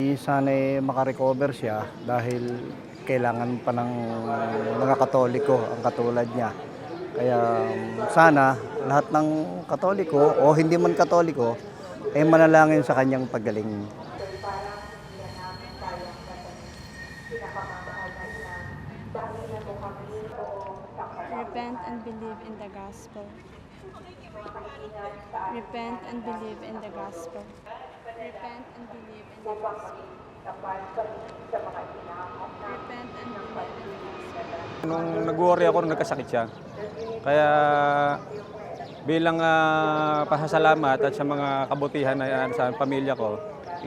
Sana'y makarecover siya dahil kailangan pa ng mga Katoliko ang katulad niya. Kaya sana lahat ng Katoliko o hindi man Katoliko ay manalangin sa kanyang paggaling. Repent and believe in the gospel. Repent and believe in the gospel. Repent and believe in the gospel. Repent and believe in the gospel. Nung nag-worry ako nung nagkasakit siya. Kaya bilang pasasalamat at sa mga kabutihan na sa pamilya ko,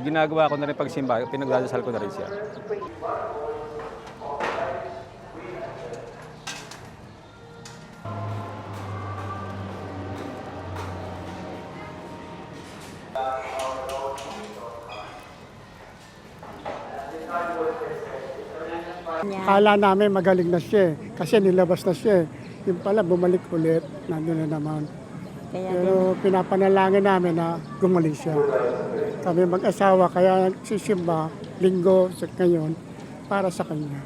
ginagawa ko na rin pagsimba, pinagdadasal ko na rin siya. Akala namin magaling na siya kasi nilabas na siya. Yung pala bumalik ulit, nandun na naman. Pero pinapanalangin namin na gumaling siya. Kami mag-asawa kaya nagsisimba linggo sa ngayon para sa kanya.